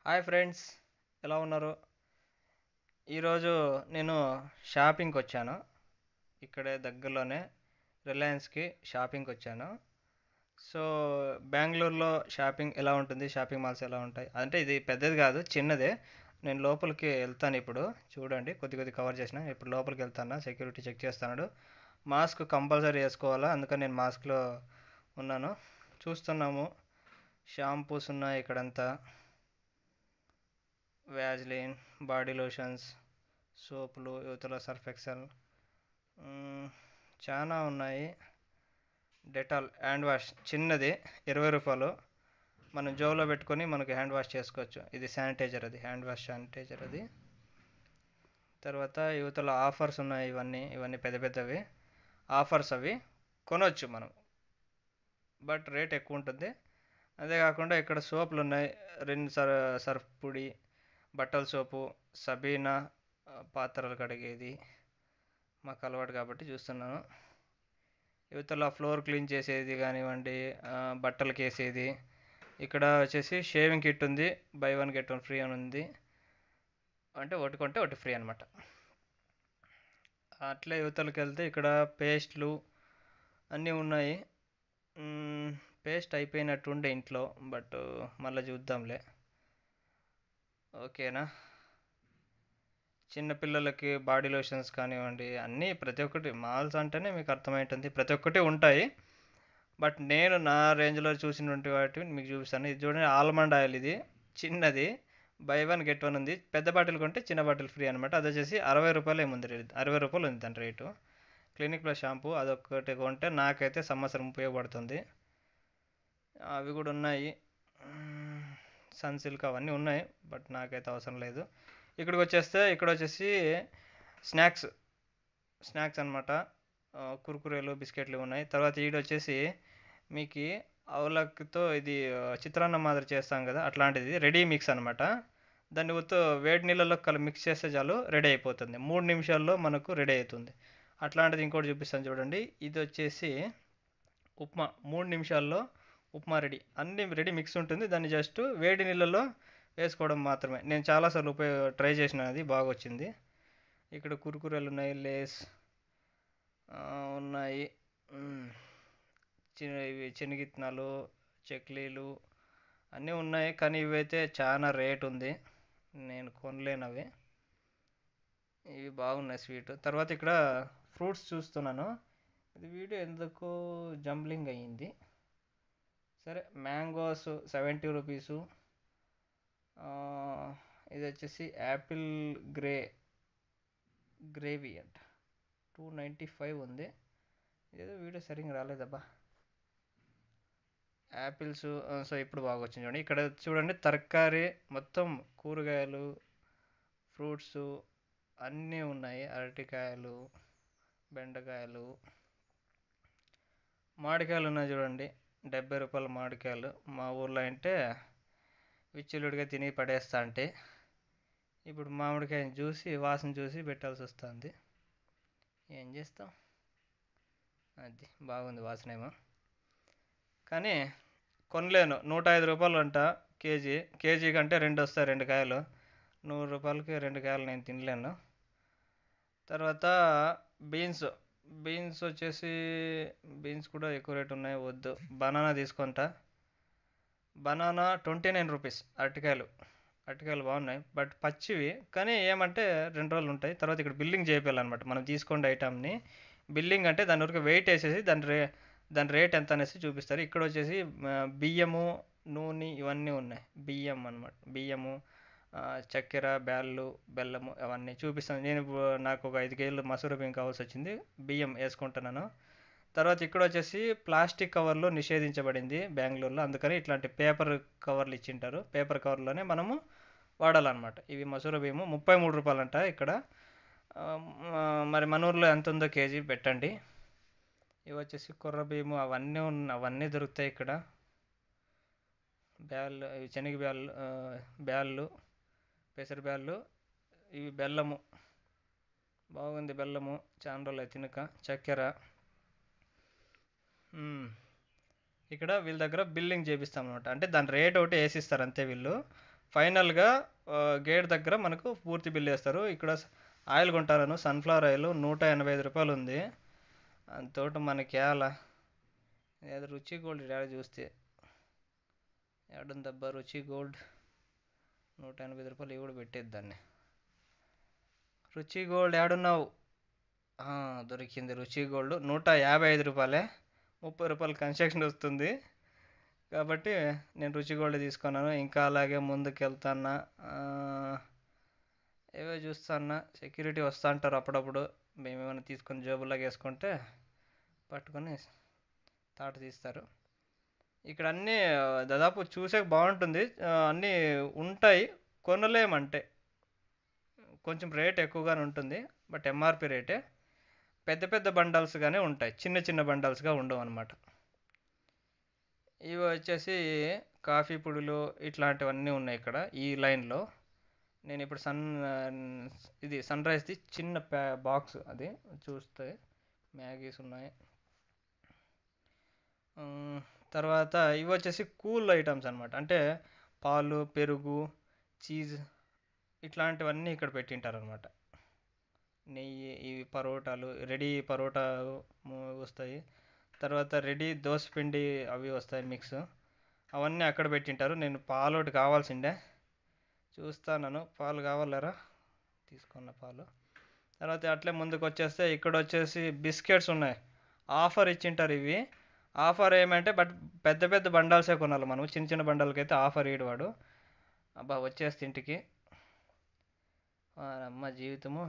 Hi friends, ఎలా ఉన్నారు? ఈరోజు నేను షాపింగ్కి వచ్చాను. ఇక్కడే దగ్గరలోనే రిలయన్స్కి షాపింగ్కి వచ్చాను. సో బెంగళూరులో షాపింగ్ ఎలా ఉంటుంది? షాపింగ్ మాల్స్ ఎలా ఉంటాయి? అంటే ఇది పెద్దది కాదు, చిన్నదే. నేను లోపలికి వెళ్తాను ఇప్పుడు. చూడండి, కొద్ది కొద్ది కవర్ చేసిన. ఇప్పుడు లోపలికి వెళ్తాను, సెక్యూరిటీ చెక్ చేస్తున్నాడు. మాస్క్ కంపల్సరీ వేసుకోవాలా, అందుకని నేను మాస్క్లో ఉన్నాను. చూస్తున్నాము, షాంపూస్ ఉన్నాయి ఇక్కడంతా. వ్యాజ్లిన్, బాడీ లోషన్స్, సోపులు, యువతల సర్ఫ్ ఎక్సెల్, మ్మ్, చాలా ఉన్నాయి. డెటాల్ హ్యాండ్ వాష్ చిన్నది, 20 రూపాయలు. మనం జోబులో పెట్టుకొని మనకి హ్యాండ్ వాష్ చేసుకోవచ్చు. ఇది శానిటైజర్, అది హ్యాండ్ వాష్ శానిటైజర్ అది. తర్వాత యువతల ఆఫర్స్ ఉన్నాయి. ఇవన్నీ ఇవన్నీ పెద్ద పెద్దవి ఆఫర్స్. అవి కొనవచ్చు మనం, బట్ రేట్ ఎక్కువ ఉంటుంది. అంతేకాకుండా ఇక్కడ సోపులు ఉన్నాయి. రిన్ సర్ఫ్ పొడి, బట్టల సోపు, సబీనా, పాత్రలు కడిగేది మాకు అలవాటు కాబట్టి చూస్తున్నాను. యువతల ఫ్లోర్ క్లీన్ చేసేది కానివ్వండి, బట్టలకి వేసేది. ఇక్కడ వచ్చేసి షేవింగ్ కిట్ ఉంది, by one get one free అని ఉంది. అంటే ఒకటి కొంటే ఒకటి ఫ్రీ అనమాట. అట్లే యువతలకి వెళ్తే ఇక్కడ పేస్ట్లు అన్నీ ఉన్నాయి. పేస్ట్ అయిపోయినట్టు ఉండే ఇంట్లో, బట్ మళ్ళీ చూద్దాంలే. ఓకేనా. చిన్నపిల్లలకి బాడీ లోషన్స్ కానివ్వండి, అన్నీ ప్రతి ఒక్కటి మాల్స్ అంటేనే మీకు అర్థమవుతుంది, ప్రతి ఒక్కటి ఉంటాయి. బట్ నేను నా రేంజ్లో చూసినటువంటి వాటిని మీకు చూపిస్తాను. ఇది చూడండి, ఆల్మండ్ ఆయిల్. ఇది చిన్నది, బై వన్ గెట్ వన్ ఉంది. పెద్ద బాటిల్ కొంటే చిన్న బాటిల్ ఫ్రీ అనమాట. అది వచ్చేసి 60 రూపాయలు ఏముంది, 60 రూపాయలు ఉంది దాని రేటు. క్లినిక్ ప్లస్ షాంపూ అదొకటి కొంటే నాకైతే సంవత్సరం ఉపయోగపడుతుంది. అవి కూడా ఉన్నాయి. సన్ సిల్క్ అవన్నీ ఉన్నాయి, బట్ నాకైతే అవసరం లేదు. ఇక్కడికి వచ్చేస్తే ఇక్కడ వచ్చేసి స్నాక్స్ స్నాక్స్ అనమాట. కుర్కురేలు, బిస్కెట్లు ఉన్నాయి. తర్వాత ఈడ వచ్చేసి మీకు అవలక్కితో ఇది చిత్రాన్నం మాదిరి చేస్తాం కదా, అట్లాంటిది రెడీ మిక్స్ అనమాట. దాన్ని వేడి నీళ్ళలో మిక్స్ చేస్తే చాలు, రెడీ అయిపోతుంది. 3 నిమిషాల్లో మనకు రెడీ అవుతుంది. అట్లాంటిది ఇంకోటి చూపిస్తాను చూడండి. ఇది వచ్చేసి ఉప్మా. 3 నిమిషాల్లో ఉప్మా రెడీ. అన్ని రెడీ మిక్స్ ఉంటుంది, దాన్ని జస్ట్ వేడి నీళ్ళలో వేసుకోవడం మాత్రమే. నేను చాలాసార్లు ట్రై చేసిన, అది బాగా వచ్చింది. ఇక్కడ కుర్కురేలు ఉన్నాయి, లేస్ ఉన్నాయి. మ్, ఇవి శనగిత్తనాలు, చెక్లీలు అన్నీ ఉన్నాయి. కానీ ఇవైతే చాలా రేట్ ఉంది, నేను కొనలేను అవి. ఇవి బాగున్నాయి స్వీట్. తర్వాత ఇక్కడ ఫ్రూట్స్ చూస్తున్నాను. ఇది వీడియో ఎందుకో జంబ్లింగ్ అయ్యింది. సరే, మ్యాంగోస్ 70 రూపీసు. ఇది వచ్చేసి యాపిల్ గ్రేవీ అంట, 295 ఉంది. ఏదో వీడియో సరిగ్గా రాలేదబ్బా. యాపిల్స్. సో ఇప్పుడు బాగా వచ్చింది చూడండి. ఇక్కడ చూడండి, తరకారీ మొత్తం కూరగాయలు, ఫ్రూట్స్ అన్నీ ఉన్నాయి. అరటికాయలు, బెండకాయలు, మామిడికాయలు ఉన్నాయి చూడండి. 70 రూపాయల మామిడికాయలు. మా ఊర్లో అంటే విచ్చులుడిగా తిని పడేస్తా అంటే, ఇప్పుడు మామిడికాయని చూసి వాసన చూసి పెట్టాల్సి వస్తుంది. ఏం చేస్తాం, అది బాగుంది వాసన ఏమో, కానీ కొనలేను. 105 రూపాయలు అంట కేజీ. కేజీ కంటే 2 వస్తాయి, 2 కాయలు. 100 రూపాయలకి 2 కాయలు నేను తినలేను. తర్వాత బీన్స్. బీన్స్ వచ్చేసి బీన్స్ కూడా ఎక్కువ రేట్ ఉన్నాయి, వద్దు. బనానా తీసుకుంటా. Banana 29 rupees. అరటికాయలు. అరటికాయలు బాగున్నాయి, బట్ పచ్చివి. కానీ ఏమంటే 2 రోజులు ఉంటాయి. తర్వాత ఇక్కడ బిల్లింగ్ చేయాలన్నమాట, మనం తీసుకోండి ఐటమ్ని. బిల్లింగ్ అంటే దాని వరకు వెయిట్ వేసేసి దాని రేట్ ఎంత అనేసి చూపిస్తారు. ఇక్కడ వచ్చేసి బియ్యము, నూనె ఇవన్నీ ఉన్నాయి. బియ్యం అనమాట, బియ్యము, చక్కెర, బ్యాళ్ళు, బెల్లము అవన్నీ చూపిస్తాను. నేను నాకు ఒక 5 కేజీలు మసూర బియ్యం కావాల్సి వచ్చింది, బియ్యం వేసుకుంటున్నాను. తర్వాత ఇక్కడ వచ్చేసి ప్లాస్టిక్ కవర్లు నిషేధించబడింది బెంగళూరులో, అందుకని ఇట్లాంటి పేపర్ కవర్లు ఇచ్చింటారు. పేపర్ కవర్లోనే మనము వాడాలన్నమాట. ఇవి మసూర బియ్యము 33 రూపాయలు అంట ఇక్కడ. మరి మన ఊర్లో ఎంత ఉందో కేజీ పెట్టండి. ఇవి వచ్చేసి కుర్ర బియ్యము, అవన్నీ దొరుకుతాయి ఇక్కడ. బ్యాళ్ళు, ఇవి శనగ బ్యాళ్ళు, బ్యాళ్ళు, పెసర బ్యాళ్ళు. ఇవి బెల్లము, బాగుంది బెల్లము, చాలా రోజులు తినక. చక్కెర. ఇక్కడ వీళ్ళ దగ్గర బిల్లింగ్ చేపిస్తాం అనమాట. అంటే దాని రేట్ ఒకటి వేసిస్తారు అంతే వీళ్ళు. ఫైనల్గా గేట్ దగ్గర మనకు పూర్తి బిల్ వేస్తారు. ఇక్కడ ఆయిల్ కొంటాను, సన్ఫ్లవర్ ఆయిల్ 185 రూపాయలు ఉంది. అంతోటి మనకి ఎలా ఏదో రుచి గోల్డ్ ఏడ చూస్తే ఏడుందబ్బా రుచి గోల్డ్ 185 రూపాయలు ఇవి కూడా పెట్టేది దాన్ని. రుచి గోల్డ్ ఏడున్నావు? దొరికింది రుచి గోల్డ్ 155 రూపాయలే, 30 రూపాయలు కన్స్ట్రక్షన్ వస్తుంది. కాబట్టి నేను రుచి గోల్డ్ తీసుకున్నాను. ఇంకా అలాగే ముందుకు వెళ్తాన్నా, ఏవో చూస్తాన్నా. సెక్యూరిటీ వస్తా అంటారు అప్పుడప్పుడు, మేమేమైనా తీసుకొని జేబులాగా వేసుకుంటే పట్టుకొని తాట తీస్తారు. ఇక్కడ అన్నీ దాదాపు చూసే బాగుంటుంది, అన్నీ ఉంటాయి, కొనలేమంటే కొంచెం రేట్ ఎక్కువగానే ఉంటుంది. బట్ ఎంఆర్పి రేటే. పెద్ద పెద్ద బండల్స్గానే ఉంటాయి, చిన్న చిన్న బండల్స్గా ఉండవు అనమాట. ఇవి వచ్చేసి కాఫీ పొడులు ఇట్లాంటివన్నీ ఉన్నాయి ఇక్కడ ఈ లైన్లో. నేను ఇప్పుడు ఇది సన్ రైజ్ది చిన్న బాక్స్, అది చూస్తే మ్యాగీస్ ఉన్నాయి. తర్వాత ఇవి వచ్చేసి కూల్ ఐటమ్స్ అనమాట, అంటే పాలు, పెరుగు, చీజ్ ఇట్లాంటివన్నీ ఇక్కడ పెట్టింటారనమాట. నెయ్యి, ఇవి పరోటాలు, రెడీ పరోటా వస్తాయి. తర్వాత రెడీ దోసపిండి అవి వస్తాయి మిక్స్, అవన్నీ అక్కడ పెట్టింటారు. నేను పాలు ఒకటి కావాల్సిండే, చూస్తాను. పాలు కావాలరా, తీసుకున్న పాలు. తర్వాత అట్లే ముందుకు వచ్చేస్తే ఇక్కడ వచ్చేసి బిస్కెట్స్ ఉన్నాయి, ఆఫర్ ఇచ్చింటారు ఇవి. ఆఫర్ ఏమంటే బట్ పెద్ద పెద్ద బండాల్సే కొనాలి మనం, చిన్న చిన్న బండాలకి అయితే ఆఫర్ ఇవ్వడు. అబ్బా వచ్చేస్తే ఇంటికి అమ్మ జీవితము.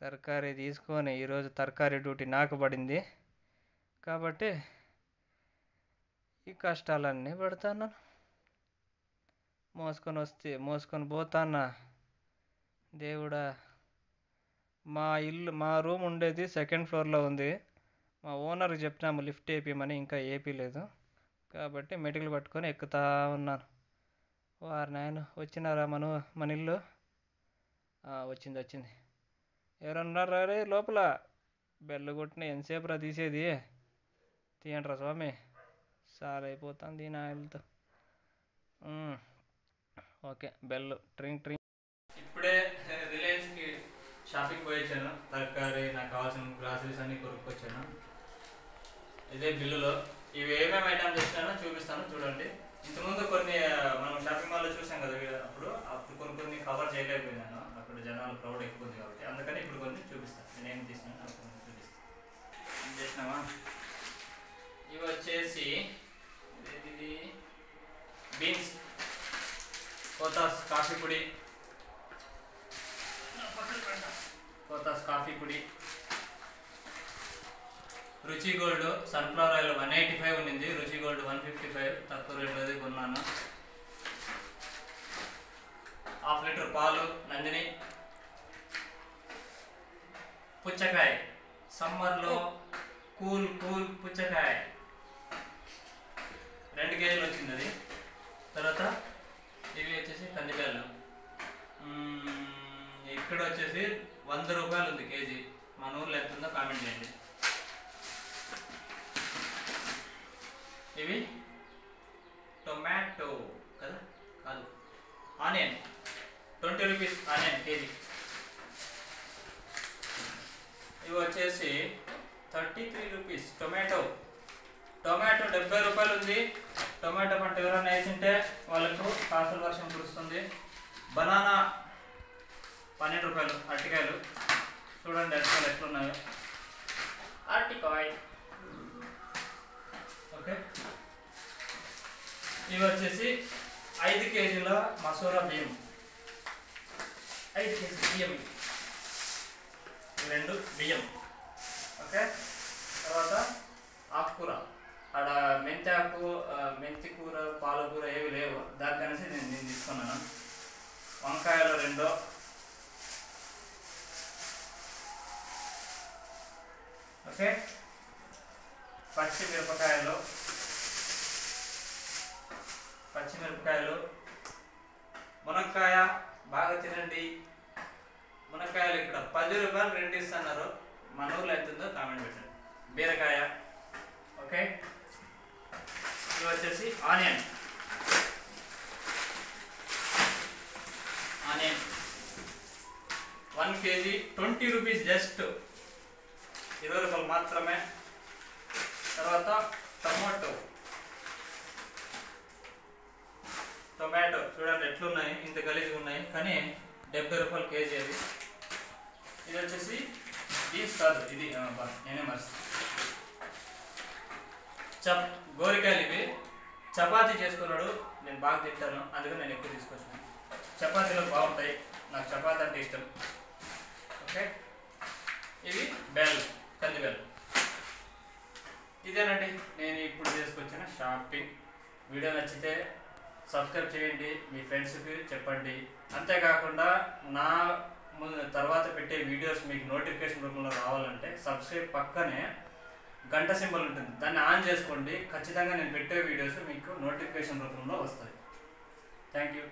తరకారీ తీసుకొని ఈరోజు తరకారీ డ్యూటీ నాకు పడింది కాబట్టి ఈ కష్టాలన్నీ పడతాను. మోసుకొని పోతానా దేవుడా. మా రూమ్ ఉండేది సెకండ్ ఫ్లోర్లో ఉంది. మా ఓనర్కి చెప్పినాము లిఫ్ట్ వేపిమని, ఇంకా వేపిలేదు. కాబట్టి మెటికలు పట్టుకొని ఎక్కుతా ఉన్నాను. వారు నాయన వచ్చినారా మన ఇల్లు? వచ్చింది. ఎవరన్నారా రే లోపల? బెల్ల కొట్టిన ఎంతసేపు రా తీసేది? తీయండిరా స్వామి, సార్ అయిపోతుంది నా ఇల్లుతో. Okay, bell ట్రింగ్. ఇప్పుడే రిలయన్స్కి షాపింగ్ పోయి వచ్చాను. తరకారీ నాకు కావాల్సిన గ్రాసరీస్ అన్నీ కొనుక్కొచ్చాను. ఇదే బిల్లులో ఇవి ఏమేమి ఐటమ్స్ తెచ్చినానో చూపిస్తాను, చూడండి. ఇంతకుముందు కొన్ని మనం షాపింగ్ మాల్లో చూసాం కదా, అప్పుడు కొన్ని కవర్ చేయలేకపోయినాను, అక్కడ జనాలు క్రౌడ్ ఎక్కువ ఉంది కాబట్టి. అందుకని ఇప్పుడు కొన్ని చూపిస్తాను, నేను ఏం తీసినాను అప్పుడు చూపిస్తాను. ఏం చేసినావా? ఇవి వచ్చేసి ఇది బీన్స్, కోతాస్ కాఫీ పొడి, రుచి గోల్డ్ సన్ఫ్లవర్ ఆయిల్ 185 ఉండింది, రుచి గోల్డ్ 155, తక్కువ రేట్లోది కొన్నాను. 1/2 లీటర్ పాలు నందిని. పుచ్చకాయ, సమ్మర్లో కూల్ పుచ్చకాయ 2 కేజీలు వచ్చింది అది. తర్వాత ఇవి వచ్చేసి కందిబ్యాళ్ళు, ఇక్కడ వచ్చేసి 100 రూపాయలు ఉంది కేజీ. మన ఊర్లో ఎంత ఉందో కామెంట్ చేయండి. ఇవి టొమాటో కదా, కాదు ఆనియన్, 20 రూపీస్ ఆనియన్ కేజీ. ఇవి వచ్చేసి 33 రూపీస్ టొమాటో 70 రూపాయలు ఉంది. టొమాటో పంట ఎవరైనా వేసింటే వాళ్ళకు కాసుల వర్షం కురుస్తుంది. బనానా 12 రూపాయలు. అరటికాయలు చూడండి అరటికాయలు ఎట్లున్నాయో, అరటికాయ. ఓకే, ఇవి వచ్చేసి 5 కేజీల మసూరా బియ్యం, 5 కేజీ బియ్యం, 2 బియ్యం. ఓకే, తర్వాత ఆకుకూర, ఆడ మెంతి కూర, పాలకూర ఏవి లేవు, దానికనేసి నేను తీసుకున్నాను. వంకాయలు 2, ఓకే. పచ్చిమిరపకాయలు, మునక్కాయ బాగా తినండి. మునక్కాయలు ఇక్కడ 10 రూపాయలు 2 ఇస్తున్నారు. మన ఊర్లో ఎంత ఉందో కామెంట్ పెట్టండి. బీరకాయ, ఓకే. ఇవి వచ్చేసి ఆనియన్, 1 kg 20 రూపీస్, జస్ట్ 20 రూపాయలు మాత్రమే. తర్వాత టొమాటో చూడండి ఎట్లున్నాయి, ఇంత గలీజ్గా ఉన్నాయి, కానీ 70 రూపాయలు కేజీ అది. ఇది వచ్చేసి బీన్స్ కాదు, ఇది నేనే గోరికాయలు ఇవి. చపాతీ చేసుకున్నాడు, నేను బాగా తింటాను, అందుకని నేను ఎక్కువ తీసుకొచ్చాను. చపాతీలో బాగుంటాయి, నాకు చపాతీ అంటే ఇష్టం. ఓకే, ఇవి కందిబేలు. ఇదేనండి నేను ఇప్పుడు చేసుకొచ్చిన షాపింగ్. వీడియో నచ్చితే సబ్స్క్రైబ్ చేయండి, మీ ఫ్రెండ్స్కి చెప్పండి. అంతేకాకుండా నా తర్వాత పెట్టే వీడియోస్ మీకు నోటిఫికేషన్ రూపంలో రావాలంటే సబ్స్క్రైబ్ పక్కనే గంట సింబల్ ఉంటుంది, దాన్ని ఆన్ చేసుకోండి. ఖచ్చితంగా నేను పెట్టే వీడియోస్ మీకు నోటిఫికేషన్ రూపంలో వస్తాయి. Thank you.